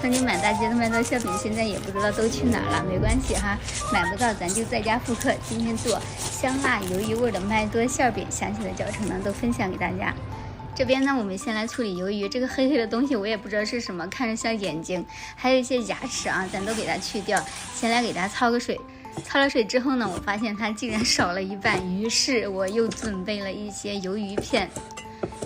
曾經滿大街的麥豆馅餅，现在也不知道都去哪了，没關係哈，買不到咱就在家復刻。今天做香辣魷魚味的麥豆馅餅，詳細的教程呢都分享給大家。這邊呢，我們先來處理魷魚，這個黑黑的東西我也不知道是什麼，看着像眼睛，還有一些牙齒啊，咱都給它去掉。先來給它焯個水，焯了水之後呢，我發現它竟然少了一半，於是我又準備了一些魷魚片。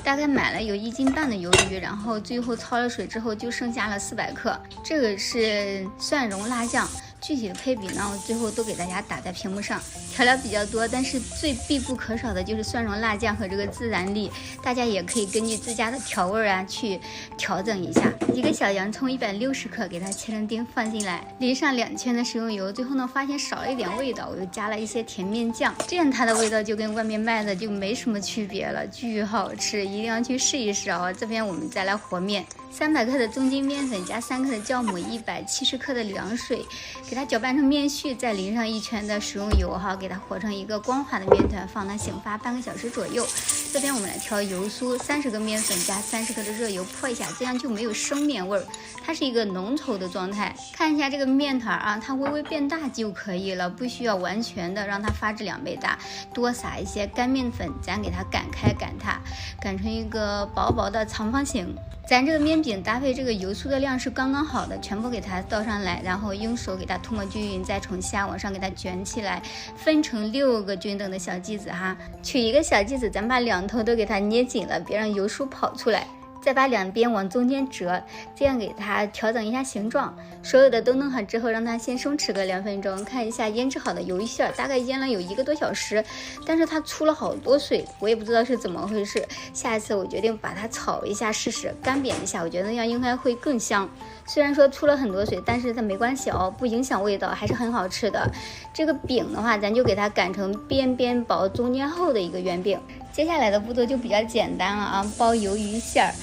大概買了有1斤半的魷魚，然後最後焯了水之後就剩下了400克。這個是蒜蓉辣醬，具體的配比呢，我最後都給大家打在屏幕上。調料比較多，但是最必不可少的就是蒜蓉辣醬和這個孜然粒，大家也可以根据自家的調味啊去調整一下。一個小洋蔥160克，給它切成丁放進來，淋上2圈的食用油。最後呢，發現少了一點味道，我又加了一些甜面醬，這樣它的味道就跟外面賣的就沒什麼區別了，巨好吃，一定要去試一試啊！這邊我們再來和面，300克的中筋麵粉加3克的酵母，170克的涼水，給它攪拌成面絮，再淋上1圈的食用油哈，給它和成一個光滑的面团，放它醒发半個小時左右。這邊我們來調油酥，30個麵粉加30克的熱油潑一下，這樣就沒有生麵味兒，它是一個濃稠的狀態。看一下這個面團啊，它微微變大就可以了，不需要完全的讓它發至2倍大。多撒一些乾麵粉，咱給它擀開擀它，擀成一個薄薄的長方形。咱這個麵餅搭配這個油酥的量是剛剛好的，全部給它倒上來，然後用手給它涂抹均勻，再從下往上給它捲起來，分成6個均等的小劑子哈。取一個小劑子，咱把2頭都給它捏緊了，別讓油酥跑出來。再把2邊往中間折，這樣給它調整一下形狀。所有的都弄好之後，讓它先鬆弛個2分鐘。看一下醃製好的魷魚餡，大概醃了有1個多小時，但是它出了好多水，我也不知道是怎麼回事。下一次我決定把它炒一下試試，干煸一下，我覺得那樣應該會更香。雖然說出了很多水，但是它沒關係哦，不影響味道，還是很好吃的。這個餅的話，咱就給它擀成邊邊薄、中間厚的一個圓餅。接下來的步驟就比較簡單了啊，包魷魚餡兒。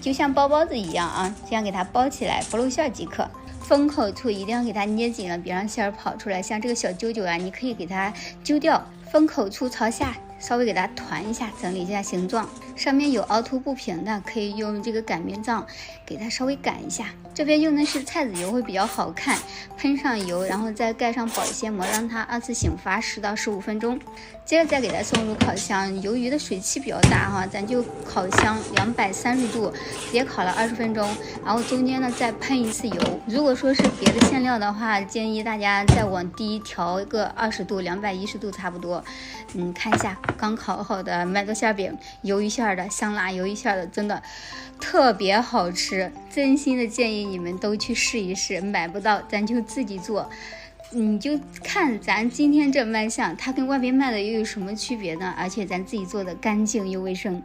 就像包包子一樣啊，這樣給它包起來，不露餡即可。封口處一定要給它捏緊了，別讓餡兒跑出來。像這個小揪揪啊，你可以給它揪掉。封口處朝下，稍微給它团一下，整理一下形狀。上面有凹凸不平的，可以用這個擀面杖給它稍微擀一下。這邊用的是菜籽油會比較好看，噴上油，然後再蓋上保鮮膜，讓它2次醒发10到15分鐘。接着再給它送入烤箱，鱿魚的水汽比較大哈，咱就烤箱230度，直接烤了20分鐘，然後中間呢再噴1次油。如果說是別的餡料的話，建議大家再往低調個20度，210度差不多。看一下剛烤好的麥豆馅餅，魷魚馅的香辣魷魚馅的，真的特別好吃，真心的建議你們都去試一試。買不到咱就自己做，你就看咱今天這賣相，它跟外面賣的又有什麼區別呢？而且咱自己做的乾淨又衛生。